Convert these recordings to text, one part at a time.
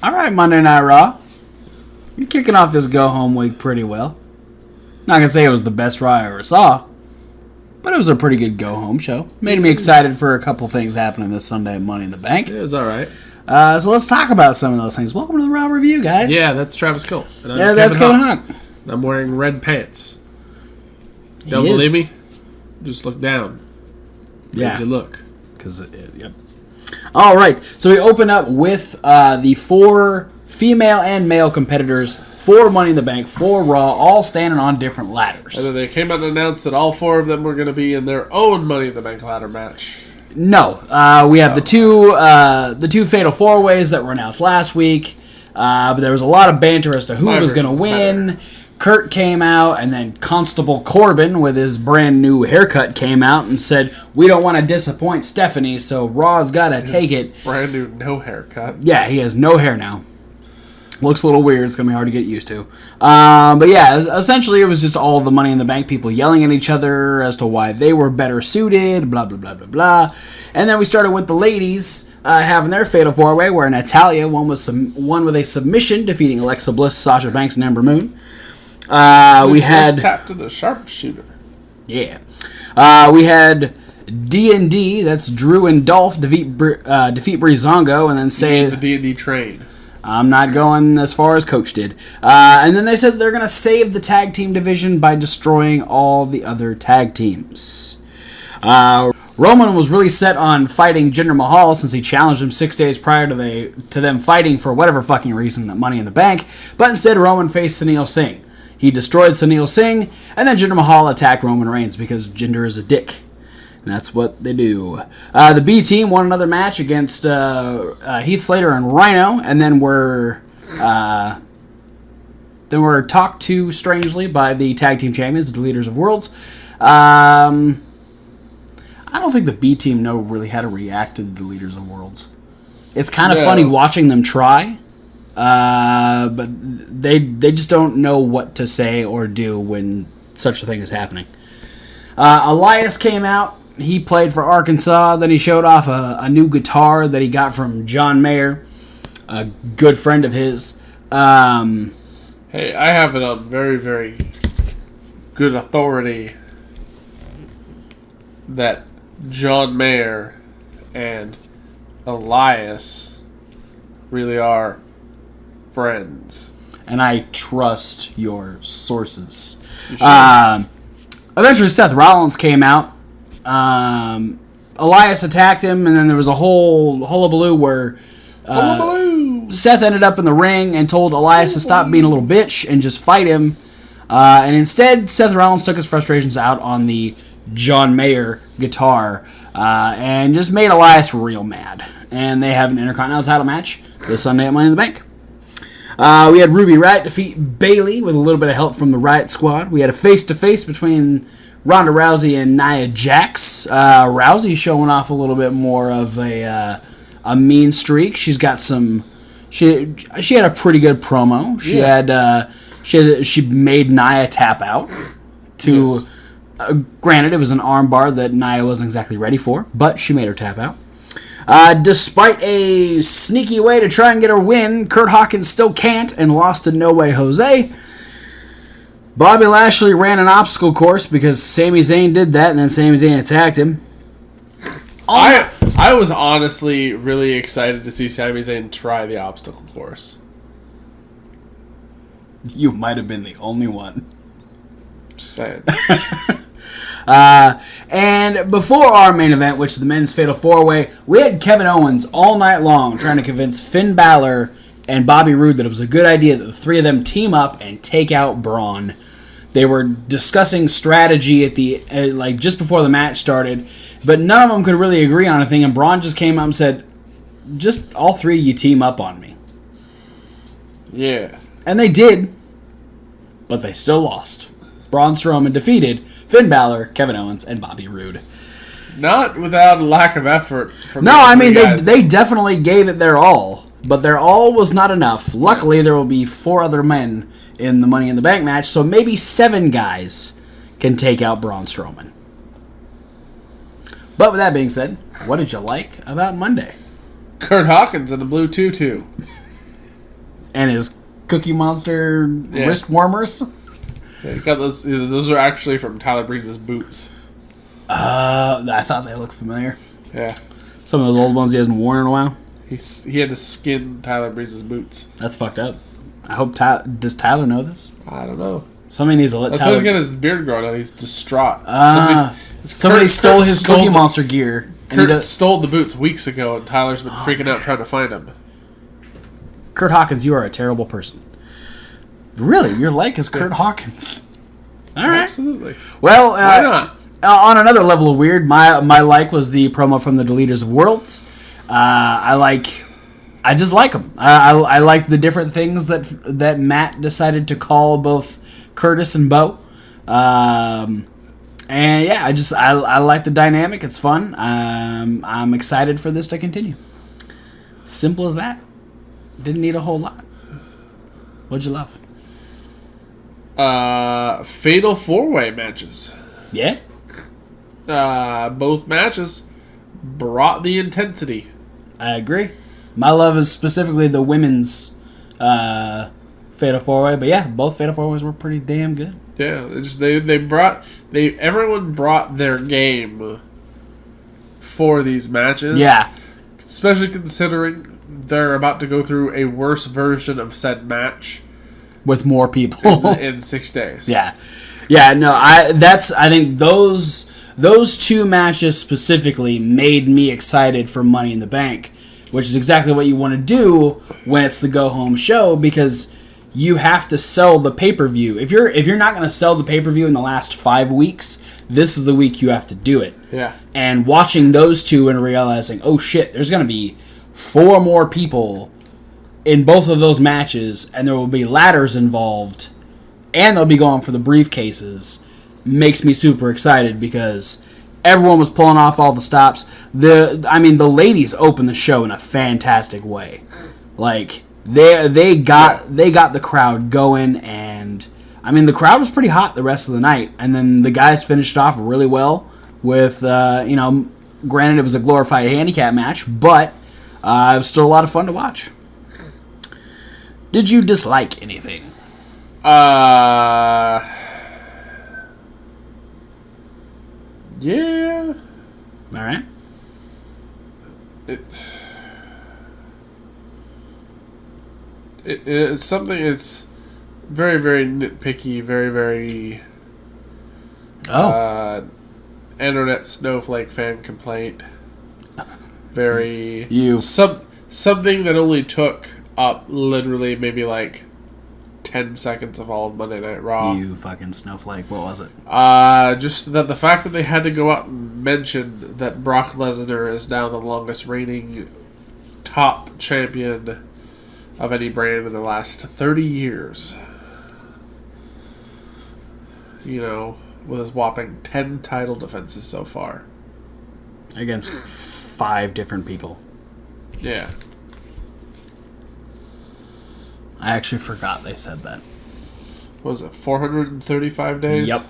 All right, Monday Night Raw. You're kicking off this go-home week pretty well. Not going to say it was the best Raw I ever saw, but it was a pretty good go-home show. Made me excited for a couple things happening this Sunday at Money in the Bank. It was all right. So let's talk about some of those things. Welcome to the Raw Review, guys. Yeah, that's Travis Colt. Yeah, that's Kevin Hawk. I'm wearing red pants. Don't believe me? Just look down. Yeah. You look. Yep. All right, so we open up with the 4 female and male competitors for Money in the Bank, for Raw, all standing on different ladders. And then they came out and announced that all 4 of them were going to be in their own Money in the Bank ladder match. No, we have the two Fatal 4-Ways that were announced last week, but there was a lot of banter as to who was going to win. Better. Kurt came out, and then Constable Corbin, with his brand new haircut, came out and said, "We don't want to disappoint Stephanie, so Raw's got to take it." Brand new no haircut. Yeah, he has no hair now. Looks a little weird. It's going to be hard to get used to. But yeah, essentially it was just all the Money in the Bank people yelling at each other as to why they were better suited, blah, blah, blah, blah, blah. And then we started with the ladies having their Fatal 4-Way, where Natalya won with a submission, defeating Alexa Bliss, Sasha Banks, and Ember Moon. We had tap to the sharpshooter. Yeah. We had D&D, that's Drew and Dolph, defeat Breezango, and then say the D&D train. I'm not going as far as Coach did. And then they said they're going to save the tag team division by destroying all the other tag teams. Roman was really set on fighting Jinder Mahal since he challenged him 6 days prior to them fighting for whatever fucking reason at Money in the Bank. But instead, Roman faced Sunil Singh. He destroyed Sunil Singh, and then Jinder Mahal attacked Roman Reigns because Jinder is a dick. And that's what they do. The B team won another match against Heath Slater and Rhino, and then were talked to strangely by the tag team champions, the Leaders of Worlds. I don't think the B team know really how to react to the Leaders of Worlds. It's kind of funny watching them try. But they just don't know what to say or do when such a thing is happening. Elias came out. He played for Arkansas. Then he showed off a new guitar that he got from John Mayer, a good friend of his. Hey, I have it on very, very good authority that John Mayer and Elias really are friends. And I trust your sources. You should. Eventually, Seth Rollins came out. Elias attacked him, and then there was a whole hullabaloo where Seth ended up in the ring and told Elias to stop being a little bitch and just fight him. And instead, Seth Rollins took his frustrations out on the John Mayer guitar and just made Elias real mad. And they have an Intercontinental title match this Sunday at Money in the Bank. We had Ruby Riott defeat Bayley with a little bit of help from the Riott Squad. We had a face-to-face between Ronda Rousey and Nia Jax. Rousey showing off a little bit more of a mean streak. She's got some. She had a pretty good promo. She made Nia tap out. Granted, it was an armbar that Nia wasn't exactly ready for, but she made her tap out. Despite a sneaky way to try and get her win, Kurt Hawkins still can't and lost to No Way Jose. Bobby Lashley ran an obstacle course because Sami Zayn did that, and then Sami Zayn attacked him. I was honestly really excited to see Sami Zayn try the obstacle course. You might have been the only one. Just saying. And before our main event, which is the men's Fatal 4-Way, we had Kevin Owens all night long trying to convince Finn Balor and Bobby Roode that it was a good idea that the three of them team up and take out Braun. They were discussing strategy at the just before the match started, but none of them could really agree on anything, and Braun just came up and said, just all three of you team up on me. Yeah. And they did, but they still lost. Braun Strowman defeated Finn Balor, Kevin Owens, and Bobby Roode. Not without a lack of effort from they definitely gave it their all, but their all was not enough. Luckily, there will be 4 other men in the Money in the Bank match, so maybe 7 guys can take out Braun Strowman. But with that being said, what did you like about Monday? Kurt Hawkins in a blue tutu. and his Cookie Monster wrist warmers. Yeah, you got those. Those are actually from Tyler Breeze's boots. I thought they looked familiar. Yeah. Some of those old ones he hasn't worn in a while. He had to skin Tyler Breeze's boots. That's fucked up. I hope does Tyler know this? I don't know. Somebody needs to let That's Tyler... why he's got his beard growing out. He's distraught. Somebody stole his Cookie Monster gear. Kurt stole the boots weeks ago, and Tyler's been freaking out trying to find them. Kurt Hawkins, you are a terrible person. Really? Your like is Kurt Hawkins. All right. Absolutely. Well, why not? On another level of weird, my like was the promo from the Deleters of Worlds. I just like them. I like the different things that Matt decided to call both Curtis and Bo. And yeah, I like the dynamic. It's fun. I'm excited for this to continue. Simple as that. Didn't need a whole lot. What'd you love? Fatal 4-way matches. Yeah? Both matches brought the intensity. I agree. My love is specifically the women's Fatal 4-way, but yeah, both Fatal 4-ways were pretty damn good. Yeah, everyone brought their game for these matches. Yeah. Especially considering they're about to go through a worse version of said match with more people in 6 days. Yeah. Yeah, no, I think those two matches specifically made me excited for Money in the Bank, which is exactly what you want to do when it's the go-home show, because you have to sell the pay-per-view. If you're not going to sell the pay-per-view in the last 5 weeks, this is the week you have to do it. Yeah. And watching those two and realizing, oh shit, there's going to be 4 more people in both of those matches, and there will be ladders involved, and they'll be going for the briefcases, makes me super excited because everyone was pulling off all the stops. The ladies opened the show in a fantastic way. Like they got the crowd going, and the crowd was pretty hot the rest of the night. And then the guys finished off really well with granted it was a glorified handicap match, but it was still a lot of fun to watch. Did you dislike anything? Yeah. All right. It's something that's very, very nitpicky, very, very internet snowflake fan complaint. Very something that only took up literally maybe like 10 seconds of all of Monday Night Raw. You fucking snowflake. What was it? Just that the fact that they had to go out and mention that Brock Lesnar is now the longest reigning top champion of any brand in the last 30 years. With his whopping 10 title defenses so far. Against 5 different people. Yeah. I actually forgot they said that. What was it, 435 days? Yep.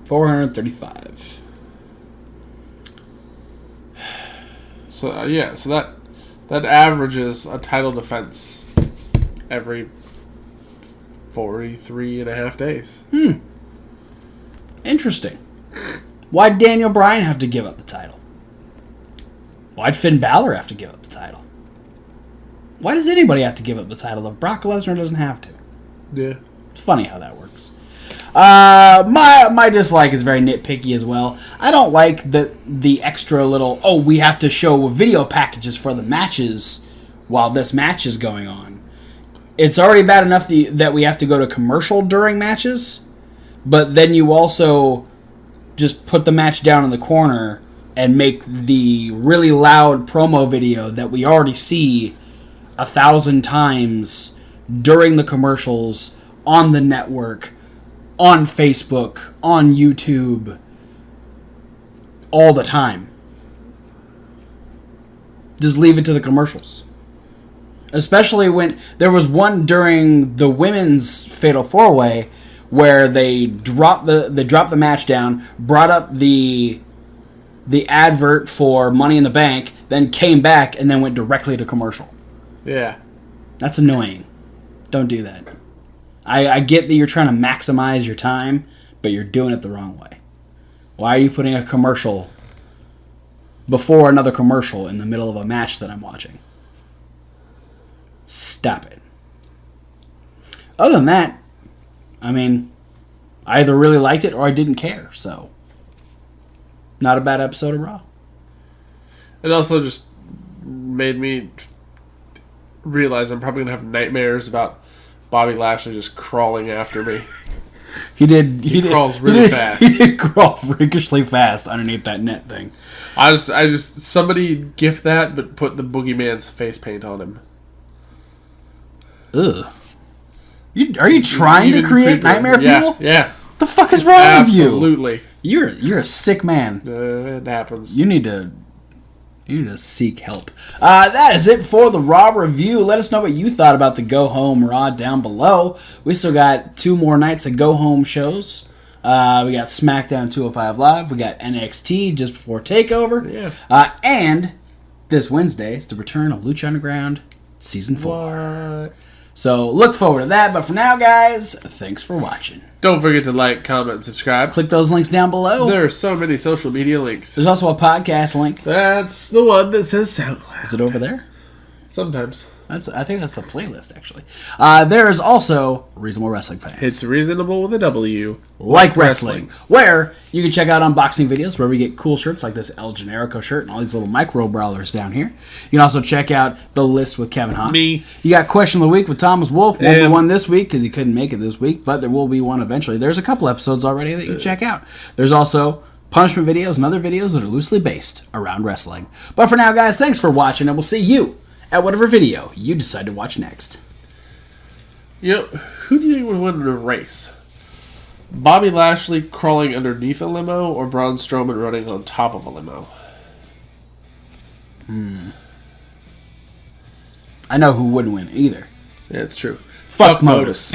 435. So, so that averages a title defense every 43 and a half days. Interesting. Why'd Daniel Bryan have to give up the title? Why'd Finn Balor have to give up the title? Why does anybody have to give up the title if Brock Lesnar doesn't have to? Yeah. It's funny how that works. My dislike is very nitpicky as well. I don't like the extra little, we have to show video packages for the matches while this match is going on. It's already bad enough that we have to go to commercial during matches, but then you also just put the match down in the corner and make the really loud promo video that we already see 1,000 times during the commercials on the network, on Facebook, on YouTube, all the time. Just leave it to the commercials. Especially when there was one during the women's Fatal 4-Way where they dropped the match down, brought up the advert for Money in the Bank, then came back and then went directly to commercial. Yeah. That's annoying. Don't do that. I get that you're trying to maximize your time, but you're doing it the wrong way. Why are you putting a commercial before another commercial in the middle of a match that I'm watching? Stop it. Other than that, I mean, I either really liked it or I didn't care, so not a bad episode of Raw. It also just made me realize I'm probably going to have nightmares about Bobby Lashley just crawling after me. He did. He crawls really fast. He did crawl freakishly fast underneath that net thing. I just somebody gift that, but put the Boogeyman's face paint on him. Ugh. Are you trying to create nightmare fuel? Yeah. What the fuck is wrong with you? Absolutely. You're a sick man. It happens. You need to seek help. That is it for the Raw review. Let us know what you thought about the Go Home Raw down below. We still got 2 more nights of Go Home shows. We got SmackDown 205 Live. We got NXT just before TakeOver. Yeah. And this Wednesday is the return of Lucha Underground Season 4. What? So look forward to that. But for now, guys, thanks for watching. Don't forget to like, comment, and subscribe. Click those links down below. There are so many social media links. There's also a podcast link. That's the one that says SoundCloud. Is it over there? Sometimes. I think that's the playlist, actually. There is also Reasonable Wrestling Fans. It's reasonable with a W. Like Wrestling, where you can check out unboxing videos where we get cool shirts like this El Generico shirt and all these little micro brawlers down here. You can also check out the list with Kevin Hawk. Me. You got Question of the Week with Thomas Wolf. Won't be one this week because he couldn't make it this week, but there will be one eventually. There's a couple episodes already that you can check out. There's also punishment videos and other videos that are loosely based around wrestling. But for now, guys, thanks for watching, and we'll see you at whatever video you decide to watch next. Who do you think would win in a race? Bobby Lashley crawling underneath a limo or Braun Strowman running on top of a limo? I know who wouldn't win either. Yeah, it's true. Fuck Modus.